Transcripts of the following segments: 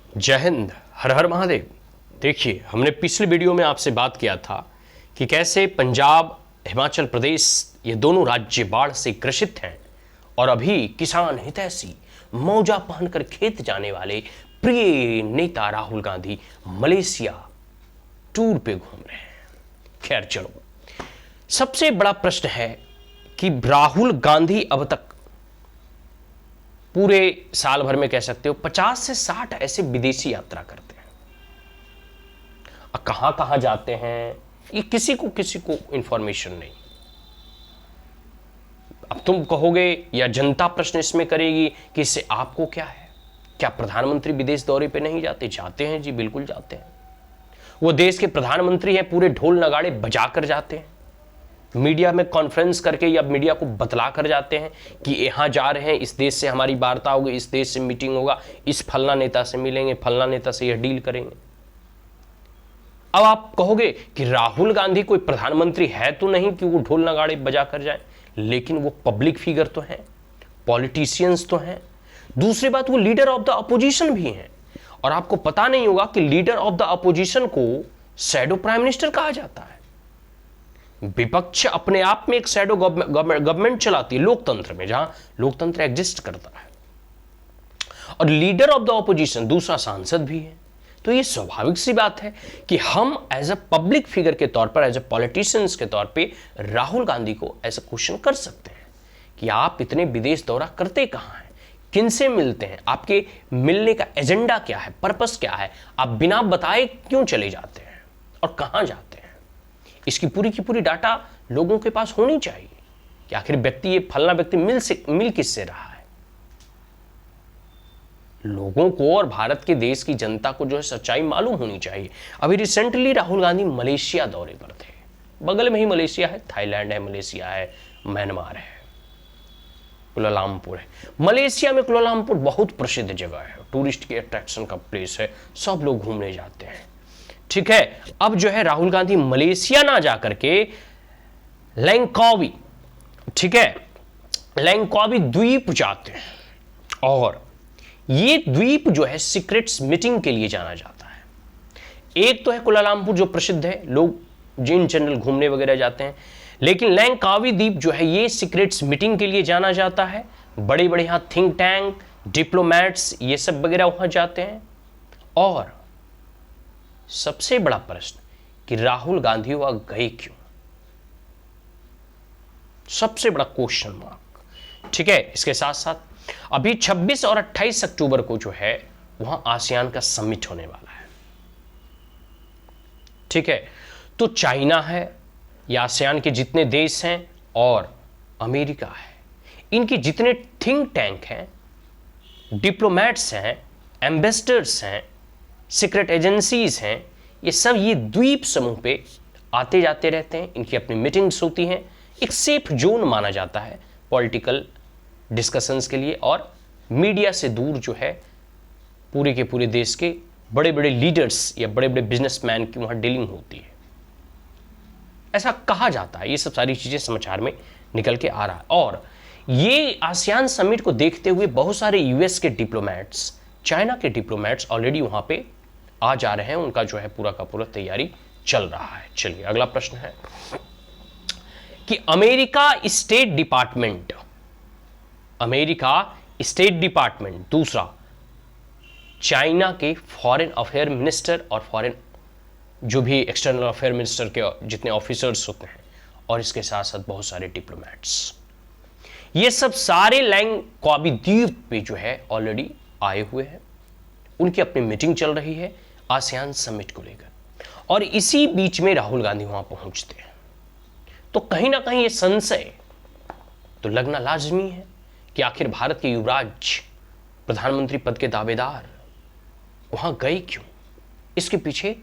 जय हिंद, हर हर महादेव। देखिए, हमने पिछले वीडियो में आपसे बात किया था कि कैसे पंजाब, हिमाचल प्रदेश ये दोनों राज्य बाढ़ से ग्रसित हैं और अभी किसान हितैषी मौजा पहनकर खेत जाने वाले प्रिय नेता राहुल गांधी मलेशिया टूर पे घूम रहे हैं। खैर चलो, सबसे बड़ा प्रश्न है कि राहुल गांधी अब तक पूरे साल भर में कह सकते हो 50 से 60 ऐसे विदेशी यात्रा करते हैं। अब कहां कहां जाते हैं ये किसी को इंफॉर्मेशन नहीं। अब तुम कहोगे या जनता प्रश्न इसमें करेगी कि इससे आपको क्या है? क्या प्रधानमंत्री विदेश दौरे पे नहीं जाते? जाते हैं जी, बिल्कुल जाते हैं। वो देश के प्रधानमंत्री हैं, पूरे ढोल नगाड़े बजा कर जाते हैं, मीडिया में कॉन्फ्रेंस करके या मीडिया को बतला कर जाते हैं कि यहां जा रहे हैं, इस देश से हमारी वार्ता होगी, इस देश से मीटिंग होगा, इस फलना नेता से मिलेंगे, फलना नेता से यह डील करेंगे। अब आप कहोगे कि राहुल गांधी कोई प्रधानमंत्री है तो नहीं कि वो ढोल नगाड़े बजा कर जाए, लेकिन वो पब्लिक फिगर तो हैं, पॉलिटिशियंस तो हैं। दूसरी बात, वो लीडर ऑफ द अपोजिशन भी हैं। और आपको पता नहीं होगा कि लीडर ऑफ द अपोजिशन को शैडो प्राइम मिनिस्टर कहा जाता है। विपक्ष अपने आप में एक शैडो गवर्नमेंट चलाती है लोकतंत्र में, जहां लोकतंत्र एग्जिस्ट करता है, और लीडर ऑफ द ऑपोजिशन दूसरा सांसद भी है। तो ये स्वाभाविक सी बात है कि हम एज अ पब्लिक फिगर के तौर पर, एज अ पॉलिटिशियंस के तौर पे राहुल गांधी को ऐसा क्वेश्चन कर सकते हैं कि आप इतने विदेश दौरा करते कहां हैं, किनसे मिलते हैं, आपके मिलने का एजेंडा क्या है, पर्पस क्या है, आप बिना बताए क्यों चले जाते हैं और कहां जाते हैं। इसकी पूरी की पूरी डाटा लोगों के पास होनी चाहिए कि आखिर व्यक्ति, ये फलना व्यक्ति मिल किससे रहा है। लोगों को और भारत के देश की जनता को जो है सच्चाई मालूम होनी चाहिए। अभी रिसेंटली राहुल गांधी मलेशिया दौरे पर थे। बगल में ही मलेशिया है, थाईलैंड है, मलेशिया है, म्यांमार है, कुलालमपुर है। मलेशिया में कुलालमपुर बहुत प्रसिद्ध जगह है, टूरिस्ट की अट्रैक्शन का प्लेस है, सब लोग घूमने जाते हैं। ठीक है, अब जो है राहुल गांधी मलेशिया ना जाकर के लैंकावी, ठीक है, लैंकावी द्वीप जाते हैं। और ये द्वीप जो है सीक्रेट्स मीटिंग के लिए जाना जाता है। एक तो है कुलालमपुर जो प्रसिद्ध है, लोग जिन जनरल घूमने वगैरह जाते हैं, लेकिन लैंकावी द्वीप जो है ये सीक्रेट्स मीटिंग के लिए जाना जाता है। बड़े बड़े यहां थिंक टैंक, डिप्लोमैट्स, ये सब वगैरह वहां जाते हैं। और सबसे बड़ा प्रश्न कि राहुल गांधी वहां गए क्यों, सबसे बड़ा क्वेश्चन मार्क। ठीक है, इसके साथ साथ अभी 26 और 28 अक्टूबर को जो है वहां आसियान का समिट होने वाला है। ठीक है, तो चाइना है या आसियान के जितने देश हैं और अमेरिका है, इनके जितने थिंक टैंक हैं, डिप्लोमैट्स हैं, एम्बेसडर्स हैं, सीक्रेट एजेंसीज हैं, ये सब ये द्वीप समूह पे आते जाते रहते हैं। इनकी अपनी मीटिंग्स होती हैं। एक सेफ जोन माना जाता है पॉलिटिकल डिस्कशंस के लिए, और मीडिया से दूर जो है पूरे के पूरे देश के बड़े बड़े लीडर्स या बड़े बड़े बिजनेसमैन की वहाँ डीलिंग होती है, ऐसा कहा जाता है। ये सब सारी चीज़ें समाचार में निकल के आ रहा है। और ये आसियान समिट को देखते हुए बहुत सारे यूएस के डिप्लोमैट्स, चाइना के डिप्लोमैट्स ऑलरेडी वहाँ पे आ जा रहे हैं। उनका जो है पूरा का पूरा तैयारी चल रहा है। चलिए, अगला प्रश्न है कि अमेरिका स्टेट डिपार्टमेंट, दूसरा चाइना के फॉरेन अफेयर मिनिस्टर और फॉरेन जो भी एक्सटर्नल अफेयर मिनिस्टर के जितने ऑफिसर्स होते हैं, और इसके साथ साथ बहुत सारे डिप्लोमैट्स, ये सब सारे लैंकावी द्वीप पे जो है ऑलरेडी आए हुए हैं। उनकी अपनी मीटिंग चल रही है आसियान समिट को लेकर, और इसी बीच में राहुल गांधी वहां पहुंचते हैं। तो कहीं ना कहीं ये संशय तो लगना लाजमी है कि आखिर भारत के युवराज, प्रधानमंत्री पद के दावेदार वहां गए क्यों, इसके पीछे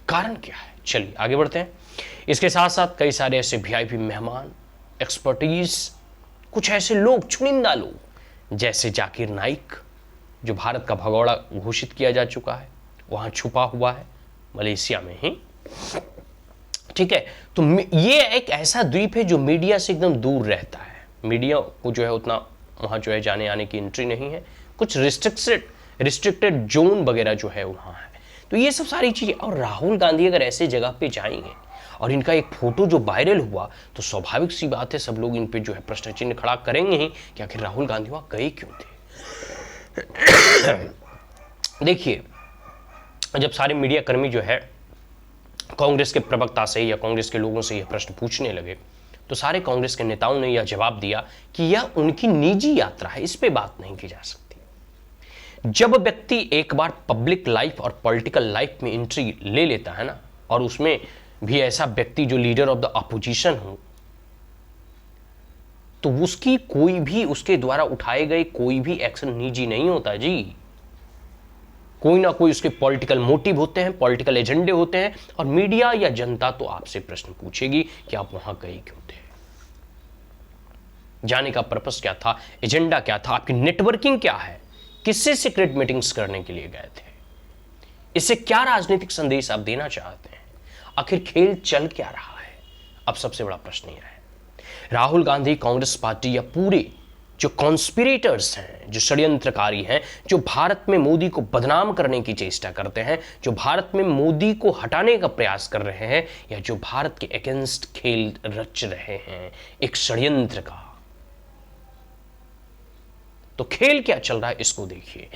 कारण क्या है। चलिए आगे बढ़ते हैं। इसके साथ साथ कई सारे ऐसे वीआईपी मेहमान, एक्सपर्टीज, कुछ ऐसे लोग, चुनिंदा लोग, जैसे जाकिर नाइक, जो भारत का भगोड़ा घोषित किया जा चुका है, वहां छुपा हुआ है मलेशिया में ही। ठीक है, तो ये एक ऐसा द्वीप है जो मीडिया से एकदम दूर रहता है। मीडिया को जो है उतना वहाँ जो है जाने आने की एंट्री नहीं है। कुछ रिस्ट्रिक्टेड जोन वगैरह जो है वहां है। तो ये सब सारी चीजें, और राहुल गांधी अगर ऐसे जगह पे जाएंगे और इनका एक फोटो जो वायरल हुआ, तो स्वाभाविक सी बात है सब लोग इन पे जो है प्रश्न चिन्ह खड़ा करेंगे ही कि आखिर राहुल गांधी वहां गए क्यों थे। देखिए, जब सारे मीडिया कर्मी जो है कांग्रेस के प्रवक्ता से या कांग्रेस के लोगों से यह प्रश्न पूछने लगे, तो सारे कांग्रेस के नेताओं ने यह जवाब दिया कि यह उनकी निजी यात्रा है, इस पे बात नहीं की जा सकती। जब व्यक्ति एक बार पब्लिक लाइफ और पॉलिटिकल लाइफ में एंट्री ले लेता है ना, और उसमें भी ऐसा व्यक्ति जो लीडर ऑफ द अपोजिशन हो, तो उसकी कोई भी, उसके द्वारा उठाए गए कोई भी एक्शन निजी नहीं होता जी। कोई ना कोई उसके पॉलिटिकल मोटिव होते हैं, पॉलिटिकल एजेंडे होते हैं, और मीडिया या जनता तो आपसे प्रश्न पूछेगी कि आप वहां गए क्यों थे, जाने का पर्पस क्या था, एजेंडा क्या था, आपकी नेटवर्किंग क्या है, किससे सीक्रेट मीटिंग्स करने के लिए गए थे, इससे क्या राजनीतिक संदेश आप देना चाहते हैं, आखिर खेल चल क्या रहा है। अब सबसे बड़ा प्रश्न यह है, राहुल गांधी, कांग्रेस पार्टी या पूरे जो कॉन्स्पिरेटर्स हैं, जो षड्यंत्रकारी हैं, जो भारत में मोदी को बदनाम करने की चेष्टा करते हैं, जो भारत में मोदी को हटाने का प्रयास कर रहे हैं, या जो भारत के अगेंस्ट खेल रच रहे हैं एक षड्यंत्र का, तो खेल क्या चल रहा है इसको देखिए।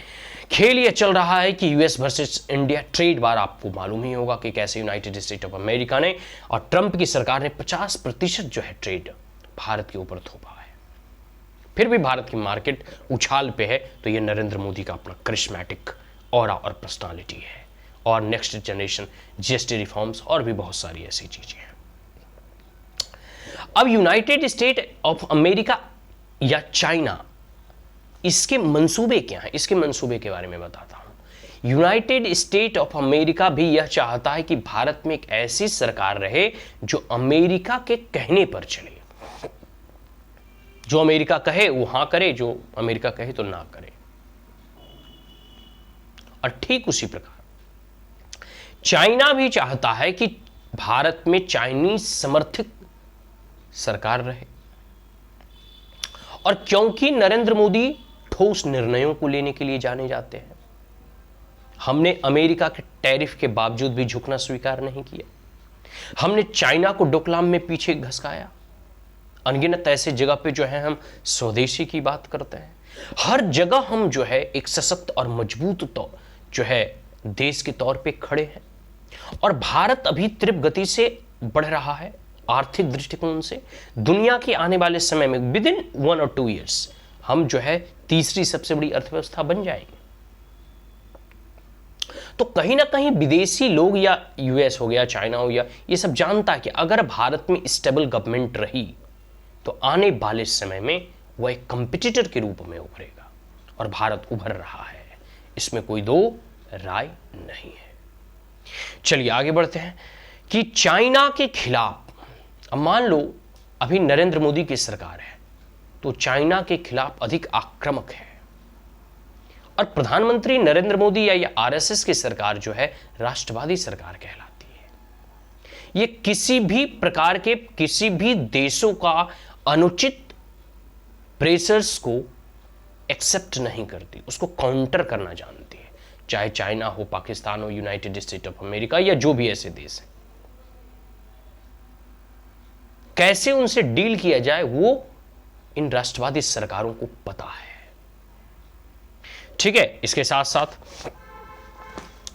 खेल यह चल रहा है कि US versus India trade war, आपको मालूम ही होगा कि कैसे यूनाइटेड स्टेट ऑफ अमेरिका ने और ट्रंप की सरकार ने 50% जो है ट्रेड भारत के ऊपर थोपा है। फिर भी भारत की मार्केट उछाल पे है, तो ये नरेंद्र मोदी का अपना करिश्मेटिक ऑरा और पर्सनालिटी है, और नेक्स्ट जनरेशन जीएसटी रिफॉर्म्स और भी बहुत सारी ऐसी चीजें हैं। अब यूनाइटेड स्टेट ऑफ अमेरिका या चाइना, इसके मंसूबे क्या हैं, इसके मंसूबे के बारे में बताता हूं। यूनाइटेड स्टेट ऑफ अमेरिका भी यह चाहता है कि भारत में एक ऐसी सरकार रहे जो अमेरिका के कहने पर चले, जो अमेरिका कहे वो हां करे, जो अमेरिका कहे तो ना करे। और ठीक उसी प्रकार चाइना भी चाहता है कि भारत में चाइनीज समर्थित सरकार रहे, और क्योंकि नरेंद्र मोदी ठोस निर्णयों को लेने के लिए जाने जाते हैं, हमने अमेरिका के टैरिफ के बावजूद भी झुकना स्वीकार नहीं किया, हमने चाइना को डोकलाम में पीछे घसकाया, अनगिनत ऐसे जगह पे जो है हम स्वदेशी की बात करते हैं, हर जगह हम जो है एक सशक्त और मजबूत तो जो है देश के तौर पे खड़े हैं। और भारत अभी तीव्र गति से बढ़ रहा है आर्थिक दृष्टिकोण से। दुनिया के आने वाले समय में विद इन 1 और 2 ईयर्स हम जो है तीसरी सबसे बड़ी अर्थव्यवस्था बन जाएंगे। तो कहीं ना कहीं विदेशी लोग या यूएस हो गया, चाइना हो गया, ये सब जानता है कि अगर भारत में स्टेबल गवर्नमेंट रही तो आने वाले समय में वह एक कंपटीटर के रूप में उभरेगा, और भारत उभर रहा है, इसमें कोई दो राय नहीं है। चलिए आगे बढ़ते हैं कि चाइना के खिलाफ, अब मान लो अभी नरेंद्र मोदी की सरकार है तो चाइना के खिलाफ अधिक आक्रामक है, और प्रधानमंत्री नरेंद्र मोदी या आरएसएस की सरकार जो है राष्ट्रवादी सरकार कहलाती है। ये किसी भी प्रकार के किसी भी देशों का अनुचित प्रेशर्स को एक्सेप्ट नहीं करती, उसको काउंटर करना जानती है, चाहे चाइना हो, पाकिस्तान हो, यूनाइटेड स्टेट ऑफ अमेरिका या जो भी ऐसे देश हैं। कैसे उनसे डील किया जाए वो इन राष्ट्रवादी सरकारों को पता है। ठीक है, इसके साथ साथ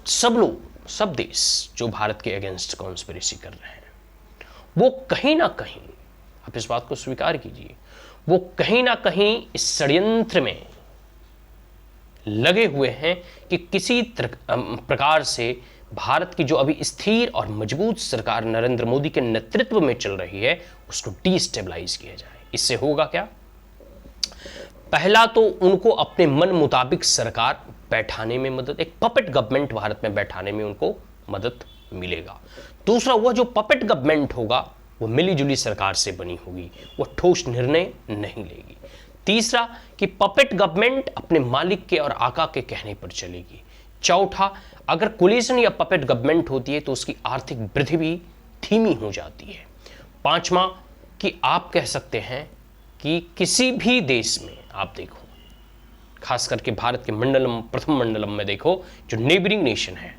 सब लोग, सब देश जो भारत के अगेंस्ट कॉन्स्पिरेसी कर रहे हैं, वो कहीं ना कहीं, आप इस बात को स्वीकार कीजिए, वो कहीं ना कहीं इस षड्यंत्र में लगे हुए हैं कि किसी प्रकार से भारत की जो अभी स्थिर और मजबूत सरकार नरेंद्र मोदी के नेतृत्व में चल रही है उसको डिस्टेबलाइज किया जाए। इससे होगा क्या? पहला तो उनको अपने मन मुताबिक सरकार बैठाने में मदद, एक पपेट गवर्नमेंट भारत में बैठाने में उनको मदद मिलेगा। दूसरा, वह जो पपेट गवर्नमेंट होगा वो मिलीजुली सरकार से बनी होगी, वह ठोस निर्णय नहीं लेगी। तीसरा कि पपेट गवर्नमेंट अपने मालिक के और आका के कहने पर चलेगी। चौथा, अगर कोलिशन या पपेट गवर्नमेंट होती है तो उसकी आर्थिक वृद्धि भी धीमी हो जाती है। पांचवा कि आप कह सकते हैं कि किसी भी देश में आप देखो, खास करके भारत के मंडलम, प्रथम मंडलम में देखो, जो नेबरिंग नेशन है,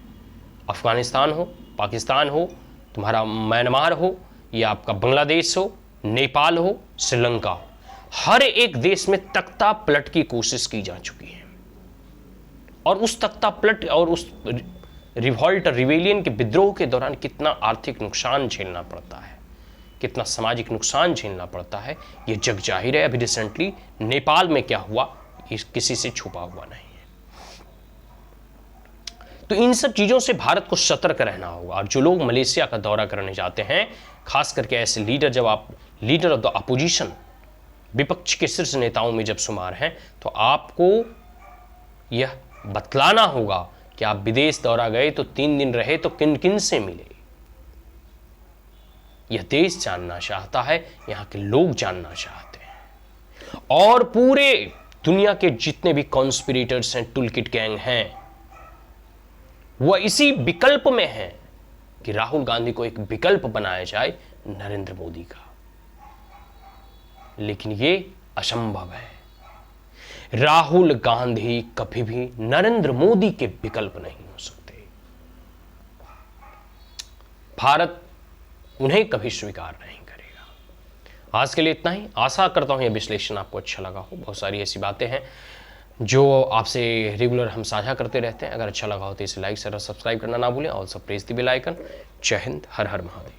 अफगानिस्तान हो, पाकिस्तान हो, तुम्हारा म्यांमार हो, या आपका बांग्लादेश हो, नेपाल हो, श्रीलंका हो, हर एक देश में तख्ता पलट की कोशिश की जा चुकी है। और उस तख्ता पलट और उस रिवॉल्ट, रिवेलियन के विद्रोह के दौरान कितना आर्थिक नुकसान झेलना पड़ता है, कितना सामाजिक नुकसान झेलना पड़ता है, ये जग जाहिर है। अभी रिसेंटली नेपाल में क्या हुआ, इस किसी से छुपा हुआ नहीं है। तो इन सब चीजों से भारत को सतर्क रहना होगा। और जो लोग मलेशिया का दौरा करने जाते हैं, खास करके ऐसे लीडर, जब आप लीडर ऑफ द अपोजिशन, विपक्ष के शीर्ष नेताओं में जब शुमार हैं, तो आपको यह बतलाना होगा कि आप विदेश दौरा गए तो 3 दिन रहे तो किन किन से मिले। यह देश जानना चाहता है, यहां के लोग जानना चाहते हैं। और पूरे दुनिया के जितने भी कॉन्स्पिरेटर्स हैं, टूलकिट गैंग हैं, वह इसी विकल्प में है कि राहुल गांधी को एक विकल्प बनाया जाए नरेंद्र मोदी का। लेकिन यह असंभव है। राहुल गांधी कभी भी नरेंद्र मोदी के विकल्प नहीं हो सकते। भारत उन्हें कभी स्वीकार नहीं करेगा। आज के लिए इतना ही। आशा करता हूं यह विश्लेषण आपको अच्छा लगा हो। बहुत सारी ऐसी बातें हैं जो आपसे रेगुलर हम साझा करते रहते हैं। अगर अच्छा लगा हो तो इसे लाइक, शेयर और सब्सक्राइब करना ना भूलें। Also press the bell icon. जय हिंद, हर हर महादेव।